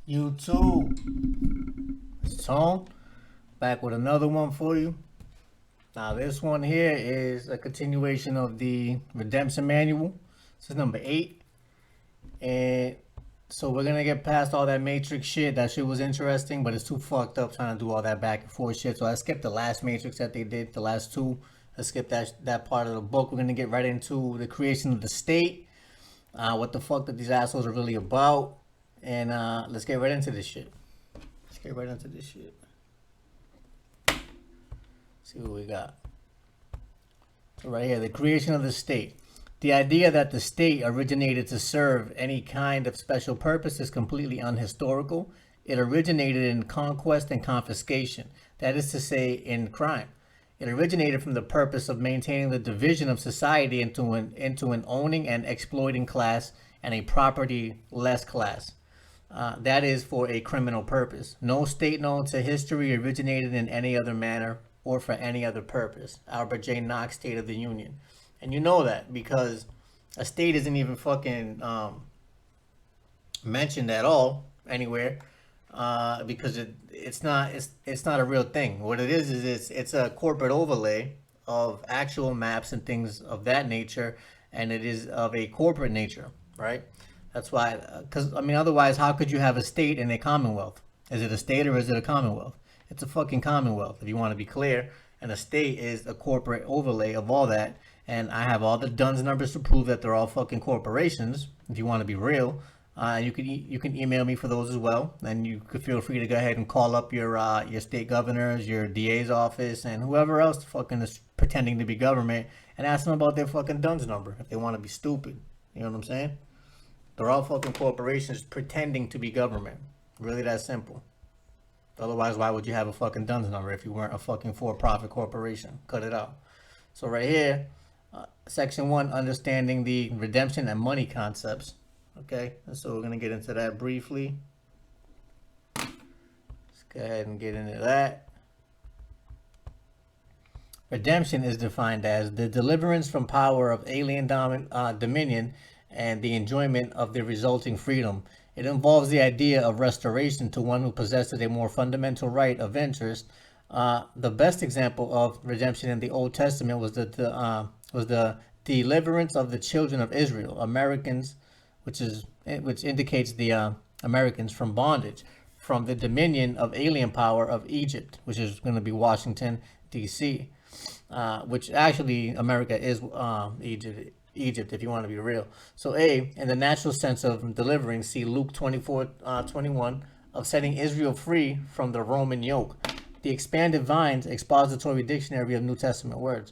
YouTube, it's Tone, back with another one for you. Now, this one here is a continuation of the Redemption Manual. This is number 8. And so we're going to get past all that Matrix shit. That shit was interesting, but it's too fucked up trying to do all that back and forth shit. So I skipped the last Matrix that they did, the last two. I skipped that part of the book. We're going to get right into the creation of the state, what the fuck that these assholes are really about. And let's get right into this shit. Let's get right into this shit. See what we got. So right here, the creation of the state. The idea that the state originated to serve any kind of special purpose is completely unhistorical. It originated in conquest and confiscation, that is to say, in crime. It originated from the purpose of maintaining the division of society into an owning and exploiting class and a property-less class. That is for a criminal purpose. No state known to history originated in any other manner or for any other purpose. Albert J. Knox, State of the Union. And you know that because a state isn't even fucking mentioned at all anywhere, because it's not a real thing. What it is it's a corporate overlay of actual maps and things of that nature, and it is of a corporate nature, right? That's why, because I mean, otherwise, how could you have a state in a commonwealth? Is it a state or is it a commonwealth? It's a fucking commonwealth, if you want to be clear. And a state is a corporate overlay of all that. And I have all the DUNS numbers to prove that they're all fucking corporations. If you want to be real, you can email me for those as well. And you could feel free to go ahead and call up your state governors, your DA's office, and whoever else fucking is pretending to be government, and ask them about their fucking DUNS number if they want to be stupid. You know what I'm saying? They're all fucking corporations pretending to be government. Really that simple. Otherwise, why would you have a fucking DUNS number if you weren't a fucking for-profit corporation? Cut it out. So right here, section 1, understanding the redemption and money concepts. Okay, so we're going to get into that briefly. Let's go ahead and get into that. Redemption is defined as the deliverance from power of alien dominion and the enjoyment of the resulting freedom. It involves the idea of restoration to one who possesses a more fundamental right of interest. The best example of redemption in the Old Testament was the deliverance of the children of Israel, Americans, which indicates the Americans from bondage, from the dominion of alien power of Egypt, which is going to be Washington, D.C., which actually America is Egypt, if you want to be real. So A, in the natural sense of delivering, see Luke 24:21, of setting Israel free from the Roman yoke. The expanded Vines expository dictionary of New Testament words.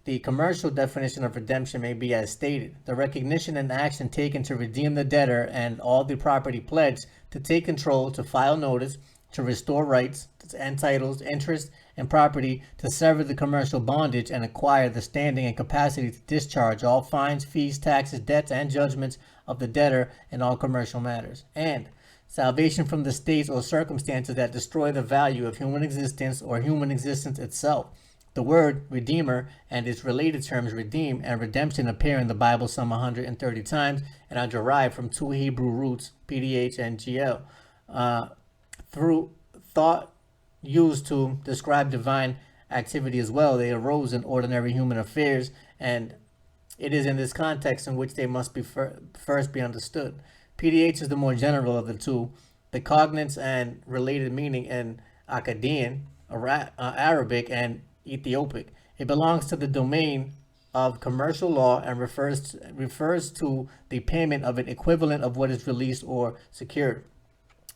The commercial definition of redemption may be as stated: the recognition and action taken to redeem the debtor and all the property pledged, to take control, to file notice, to restore rights and titles, interest, and property, to sever the commercial bondage and acquire the standing and capacity to discharge all fines, fees, taxes, debts, and judgments of the debtor in all commercial matters. And salvation from the states or circumstances that destroy the value of human existence or human existence itself. The word redeemer and its related terms redeem and redemption appear in the Bible some 130 times and are derived from two Hebrew roots, PDH and GL. Through thought used to describe divine activity as well, they arose in ordinary human affairs, and it is in this context in which they must be first be understood. PDH is the more general of the two. The cognates and related meaning in Akkadian, Arabic, and Ethiopic. It belongs to the domain of commercial law and refers to the payment of an equivalent of what is released or secured.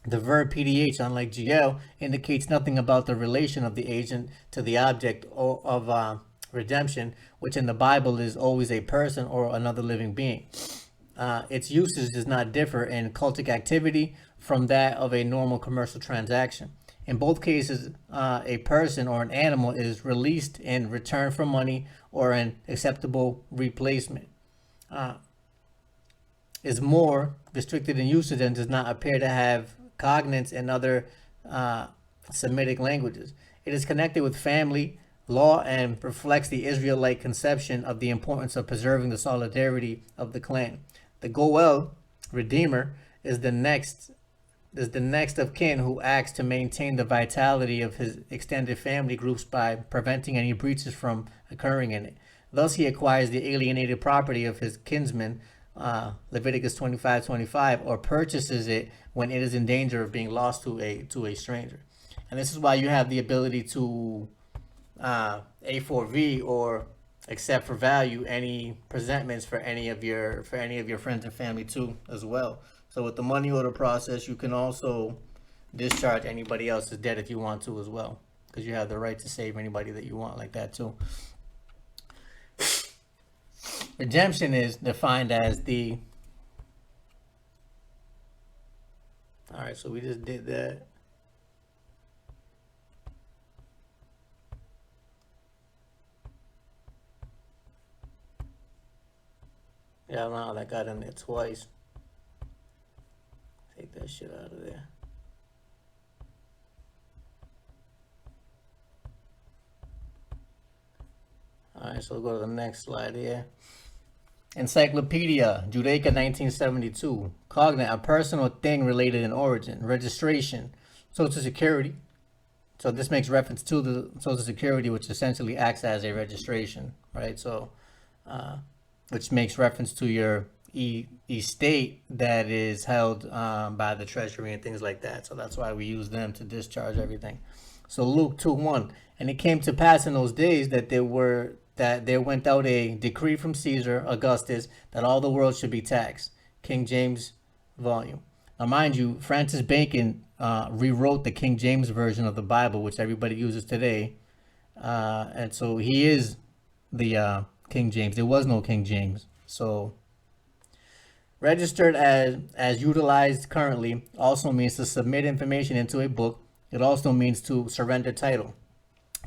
The verb PDH, unlike GL, indicates nothing about the relation of the agent to the object of redemption, which in the Bible is always a person or another living being. Its usage does not differ in cultic activity from that of a normal commercial transaction. In both cases, a person or an animal is released in return for money or an acceptable replacement. Is more restricted in usage and does not appear to have cognates in other Semitic languages. It is connected with family law and reflects the Israelite conception of the importance of preserving the solidarity of the clan. The Goel, Redeemer, is the next is the next of kin who acts to maintain the vitality of his extended family groups by preventing any breaches from occurring in it. Thus, he acquires the alienated property of his kinsman, Leviticus 25:25, or purchases it when it is in danger of being lost to a stranger. And this is why you have the ability to A4V or accept for value any presentments for any of your friends and family too as well. So with the money order process, you can also discharge anybody else's debt if you want to as well, because you have the right to save anybody that you want like that too. Redemption is defined as the. All right, so we just did that. Yeah, no, that got in there twice. Take that shit out of there. All right, so we'll go to the next slide here. Encyclopedia Judaica 1972. Cognate, a person or thing related in origin. Registration, Social Security. So this makes reference to the Social Security, which essentially acts as a registration, right? So, which makes reference to your estate that is held by the Treasury and things like that. So that's why we use them to discharge everything. So Luke 2:1, and it came to pass in those days that there went out a decree from Caesar Augustus that all the world should be taxed. King James volume. Now, mind you, Francis Bacon rewrote the King James version of the Bible, which everybody uses today, and so he is the King James. There was no King James. So registered as utilized currently also means to submit information into a book. It also means to surrender title,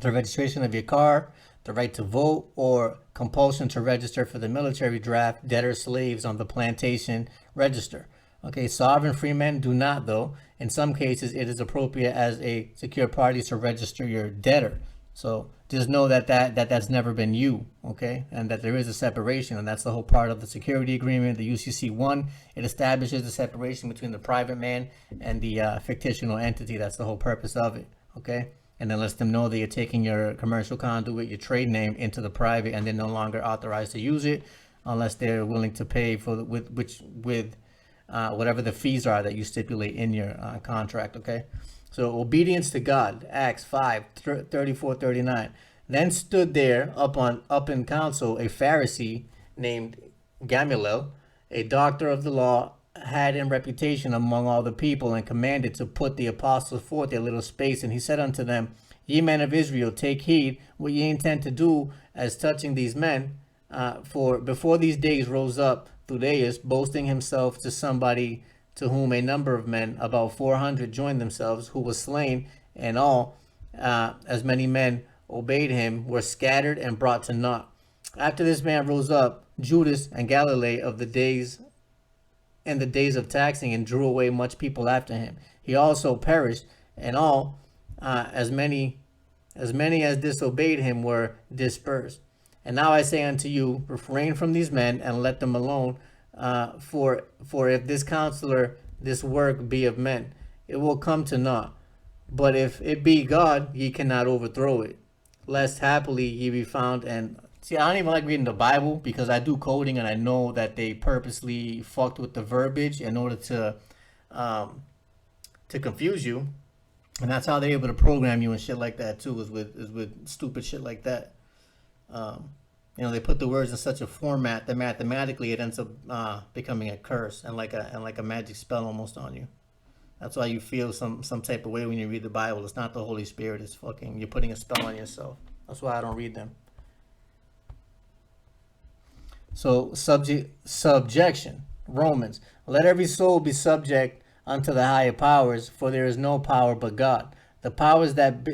the registration of your car, the right to vote, or compulsion to register for the military draft, debtor slaves on the plantation register. Okay, sovereign free men do not, though. In some cases, it is appropriate as a secure party to register your debtor. So just know that's never been you, okay? And that there is a separation, and that's the whole part of the security agreement, the UCC-1. It establishes the separation between the private man and the fictional entity. That's the whole purpose of it, okay? And then lets them know that you're taking your commercial conduit, your trade name, into the private, and they're no longer authorized to use it unless they're willing to pay for whatever the fees are that you stipulate in your contract, okay? So obedience to God, Acts 5:34-39. Then stood there up in council a Pharisee named Gamaliel, a doctor of the law, had in reputation among all the people, and commanded to put the apostles forth a little space. And he said unto them, Ye men of Israel, take heed what ye intend to do as touching these men. For before these days rose up Theudas, boasting himself to somebody, to whom a number of men, about 400, joined themselves, who was slain, and all, as many men obeyed him, were scattered and brought to naught. After this man rose up Judas and Galilee in the days of taxing, and drew away much people after him. He also perished, and all, as many as disobeyed him were dispersed. And now I say unto you, refrain from these men, and let them alone. For if this counselor, this work be of men, it will come to naught. But if it be God, ye cannot overthrow it, lest happily ye be found. And see, I don't even like reading the Bible, because I do coding, and I know that they purposely fucked with the verbiage in order to confuse you. And that's how they're able to program you and shit like that too, is with stupid shit like that. They put the words in such a format that mathematically it ends up becoming a curse and like a magic spell almost on you. That's why you feel some type of way when you read the Bible. It's not the Holy Spirit. It's fucking, you're putting a spell on yourself. That's why I don't read them. So subjection, Romans. Let every soul be subject unto the higher powers, for there is no power but God. The powers that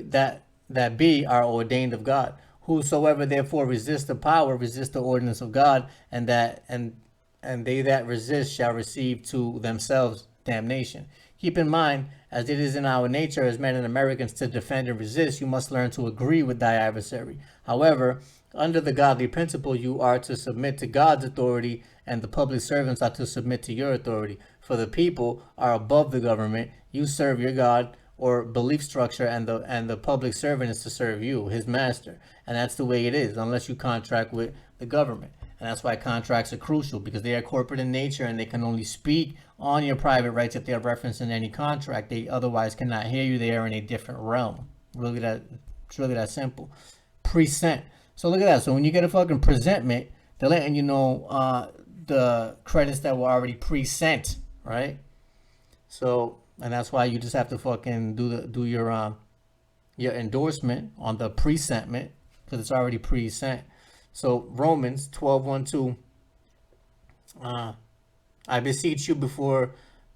be are ordained of God. Whosoever therefore resists the power, resists the ordinance of God, and they that resist shall receive to themselves damnation. Keep in mind, as it is in our nature as men and Americans to defend and resist, you must learn to agree with thy adversary. However, under the godly principle, you are to submit to God's authority, and the public servants are to submit to your authority. for the people are above the government. You serve your God or belief structure, and the public servant is to serve you, his master. And that's the way it is, unless you contract with the government. And that's why contracts are crucial, because they are corporate in nature and they can only speak on your private rights if they are referenced in any contract. They otherwise cannot hear you. They are in a different realm. It's really that simple. Present. So look at that. So when you get a fucking presentment, they're letting you know the credits that were already pre-sent, right? So, and that's why you just have to fucking do your endorsement on the presentment, because it's already pre-sent. So Romans 12:1-2. I beseech you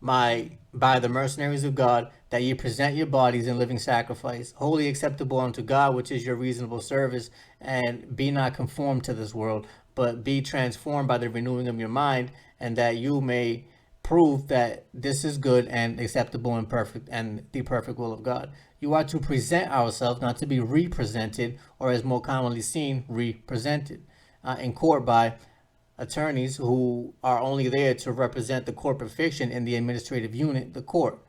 by the mercenaries of God, that ye present your bodies in living sacrifice, wholly acceptable unto God, which is your reasonable service. And be not conformed to this world, but be transformed by the renewing of your mind, and that you may prove that this is good and acceptable and perfect, and the perfect will of God. You are to present ourselves, not to be represented, or as more commonly seen, represented in court by attorneys who are only there to represent the corporate fiction in the administrative unit, the court,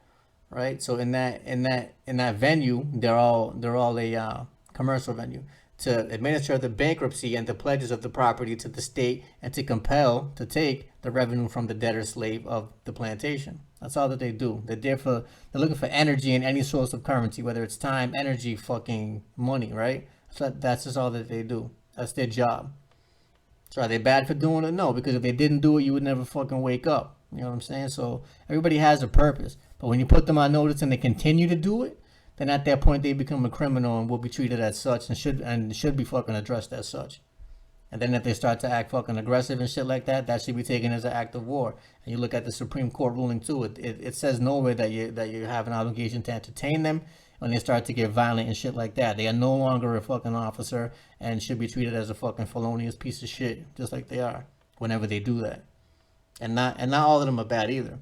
right? So in that venue, they're all a commercial venue to administer the bankruptcy and the pledges of the property to the state, and to compel to take the revenue from the debtor slave of the plantation. That's all that they do. They're looking for energy in any source of currency, whether it's time, energy, fucking money, right? So that's just all that they do. That's their job. So are they bad for doing it? No, because if they didn't do it, you would never fucking wake up. You know what I'm saying? So everybody has a purpose. But when you put them on notice and they continue to do it, then at that point they become a criminal and will be treated as such, and should be fucking addressed as such. And then if they start to act fucking aggressive and shit like that, that should be taken as an act of war. And you look at the Supreme Court ruling too. It says nowhere that you have an obligation to entertain them when they start to get violent and shit like that. They are no longer a fucking officer and should be treated as a fucking felonious piece of shit, just like they are whenever they do that. And not all of them are bad either,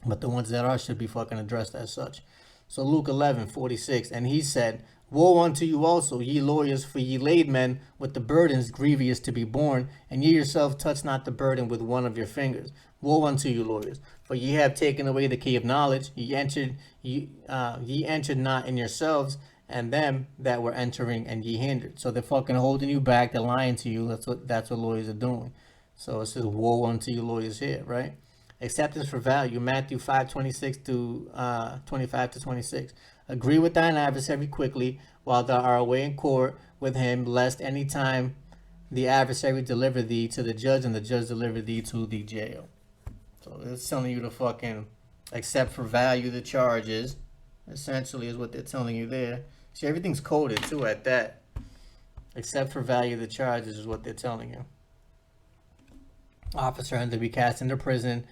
but the ones that are should be fucking addressed as such. So Luke 11:46, and he said, Woe unto you also, ye lawyers, for ye laid men with the burdens grievous to be borne, and ye yourself touch not the burden with one of your fingers. Woe unto you, lawyers, for ye have taken away the key of knowledge. Ye entered not in yourselves, and them that were entering, and ye hindered. So they're fucking holding you back. They're lying to you. That's what lawyers are doing. So it says, woe unto you, lawyers here, right? Acceptance for value, Matthew 5:26 to 25-26. Agree with thine adversary quickly, while thou art away in court with him, lest any time the adversary deliver thee to the judge, and the judge deliver thee to the jail. So it's telling you to fucking accept for value the charges, essentially, is what they're telling you there. See, everything's coded too at that. Accept for value the charges is what they're telling you. Officer, and to be cast into prison.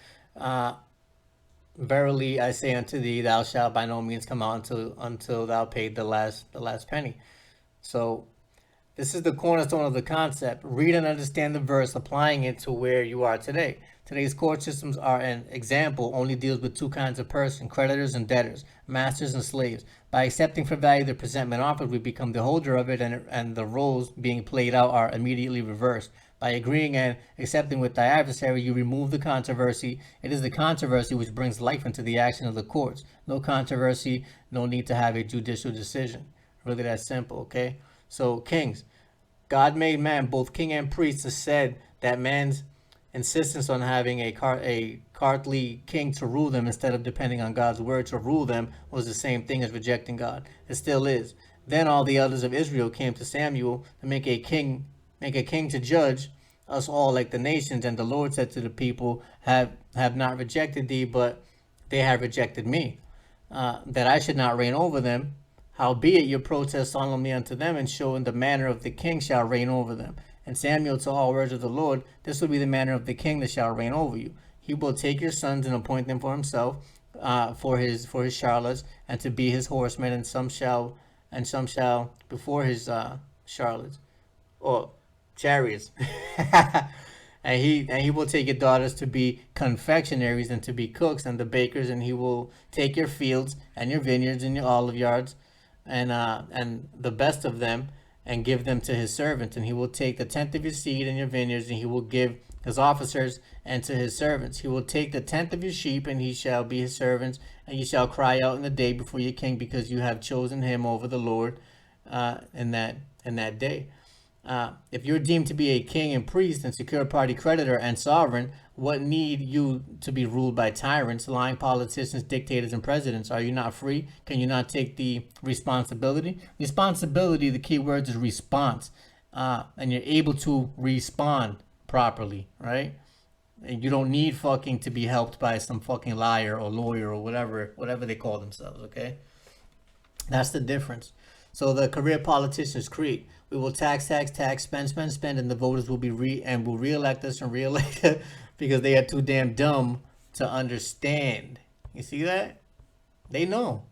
Verily I say unto thee, thou shalt by no means come out until thou paid the last penny. So this is the cornerstone of the concept. Read and understand the verse, applying it to where you are today. Today's court systems are an example, only deals with two kinds of person, creditors and debtors, masters and slaves. By accepting for value the presentment offered, we become the holder of it, and the roles being played out are immediately reversed. By agreeing and accepting with thy adversary, you remove the controversy. It is the controversy which brings life into the action of the courts. No controversy, no need to have a judicial decision. Really that simple, okay? So, kings. God made man both king and priest, and said that man's insistence on having a courtly king to rule them instead of depending on God's word to rule them was the same thing as rejecting God. It still is. Then all the elders of Israel came to Samuel to make a king to judge us all like the nations. And the Lord said to the people, have not rejected thee, but they have rejected me, that I should not reign over them. Howbeit your protest solemnly unto them, and show in the manner of the king shall reign over them. And Samuel to all words of the Lord, this will be the manner of the king that shall reign over you. He will take your sons and appoint them for himself, for his charlottes, and to be his horsemen, and some shall before his charlottes, or chariots. and he will take your daughters to be confectionaries, and to be cooks and the bakers, and he will take your fields and your vineyards and your olive yards, and the best of them, and give them to his servants. And he will take the tenth of your seed in your vineyards, and he will give his officers and to his servants. He will take the tenth of your sheep, and he shall be his servants. And you shall cry out in the day before your king, because you have chosen him over the Lord in that day. If you're deemed to be a king and priest and secure party creditor and sovereign, what need you to be ruled by tyrants, lying politicians, dictators, and presidents? Are you not free? Can you not take the responsibility? Responsibility, the key word is response. And you're able to respond properly, right? And you don't need fucking to be helped by some fucking liar or lawyer or whatever they call themselves, okay? That's the difference. So the career politicians create. We will tax, spend, and the voters will will reelect us and reelect us because they are too damn dumb to understand. You see that? They know.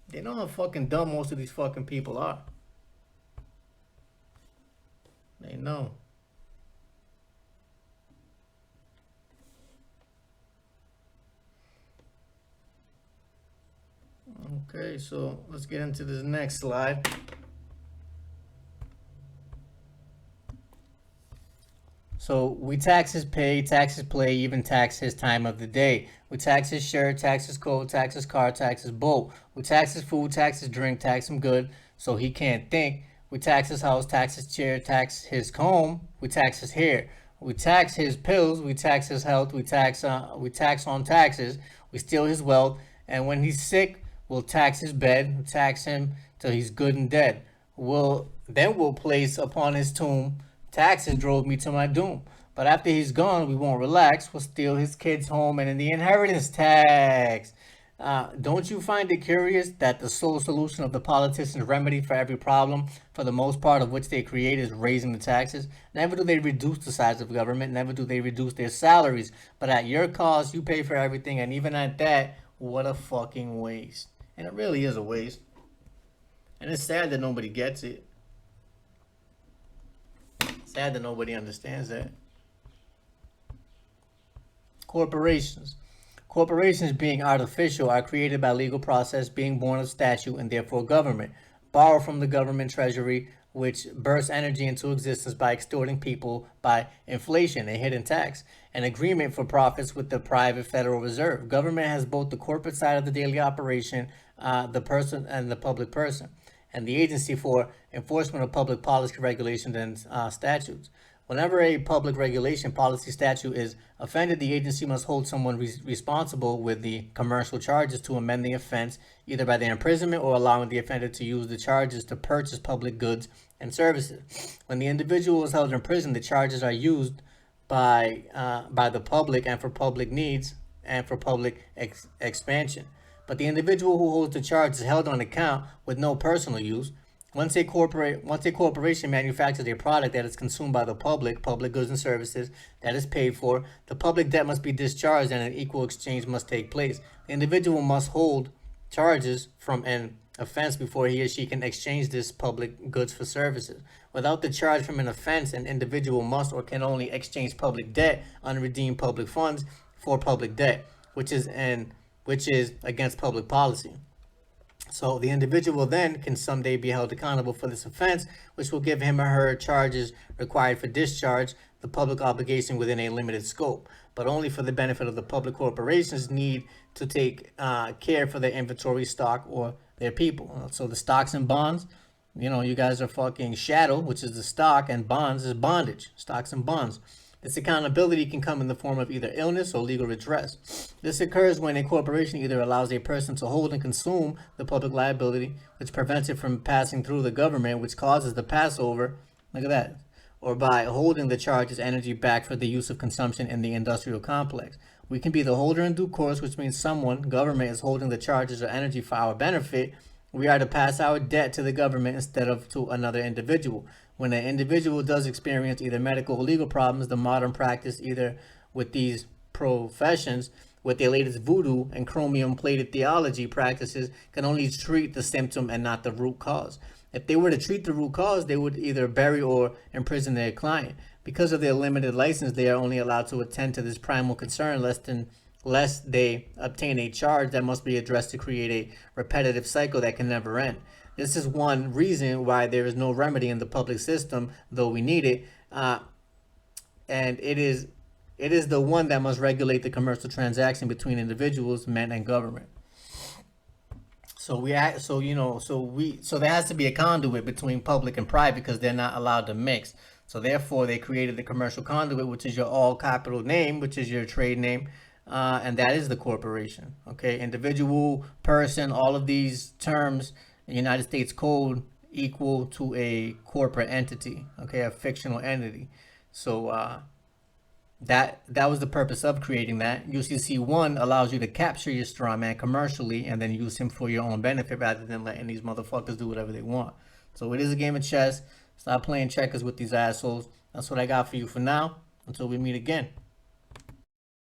They know how fucking dumb most of these fucking people are. They know. Okay, so let's get into this next slide. So we tax his pay, tax his play, even tax his time of the day. We tax his shirt, tax his coat, tax his car, tax his boat. We tax his food, tax his drink, tax him good so he can't think. We tax his house, tax his chair, tax his comb. We tax his hair. We tax his pills. We tax his health. We tax on taxes. We steal his wealth. And when he's sick, we'll tax his bed. We'll tax him till he's good and dead. We'll place upon his tomb, taxes drove me to my doom. But after he's gone, we won't relax. We'll steal his kids' home and in the inheritance tax. Don't you find it curious that the sole solution of the politicians' remedy for every problem, for the most part of which they create, is raising the taxes? Never do they reduce the size of government. Never do they reduce their salaries. But at your cost, you pay for everything. And even at that, what a fucking waste. And it really is a waste. And it's sad that nobody gets it. Sad that nobody understands that. Corporations. Corporations, being artificial, are created by legal process, being born of statute, and therefore government. Borrow from the government treasury, which bursts energy into existence by extorting people by inflation, a hidden tax, an agreement for profits with the private Federal Reserve. Government has both the corporate side of the daily operation, the person and the public person, and the agency for enforcement of public policy regulations and statutes. Whenever a public regulation, policy, statute is offended, the agency must hold someone responsible with the commercial charges to amend the offense, either by their imprisonment or allowing the offender to use the charges to purchase public goods and services. When the individual is held in prison, the charges are used by the public and for public needs and for public expansion. But the individual who holds the charge is held on account with no personal use. Once a corporation manufactures a product that is consumed by the public goods and services that is paid for, the public debt must be discharged and an equal exchange must take place. The individual must hold charges from an offense before he or she can exchange this public goods for services. Without the charge from an offense, an individual must or can only exchange public debt, unredeemed public funds, for public debt, which is against public policy. So the individual then can someday be held accountable for this offense, which will give him or her charges required for discharge, the public obligation within a limited scope, but only for the benefit of the public. Corporations need to take care for their inventory, stock, or their people. So the stocks and bonds, you guys are fucking chattel, which is the stock, and bonds is bondage, stocks and bonds. This accountability can come in the form of either illness or legal redress. This occurs when a corporation either allows a person to hold and consume the public liability, which prevents it from passing through the government, which causes the passover, look at that, or by holding the charges energy back for the use of consumption in the industrial complex. We can be the holder in due course, which means someone, government, is holding the charges or energy for our benefit. We are to pass our debt to the government instead of to another individual. When an individual does experience either medical or legal problems, the modern practice, either with these professions, with their latest voodoo and chromium-plated theology practices, can only treat the symptom and not the root cause. If they were to treat the root cause, they would either bury or imprison their client. Because of their limited license, they are only allowed to attend to this primal concern less than lest they obtain a charge that must be addressed to create a repetitive cycle that can never end. This is one reason why there is no remedy in the public system, though we need it, and it is the one that must regulate the commercial transaction between individuals, men, and government. So we act, so you know, so there has to be a conduit between public and private because they're not allowed to mix. So therefore, they created the commercial conduit, which is your all capital name, which is your trade name, and that is the corporation. Okay, individual, person, all of these terms, in United States Code equal to a corporate entity. Okay, a fictional entity. So that was the purpose of creating that. UCC 1 allows you to capture your straw man commercially and then use him for your own benefit rather than letting these motherfuckers do whatever they want. So it is a game of chess. Stop playing checkers with these assholes. That's what I got for you for now. Until we meet again.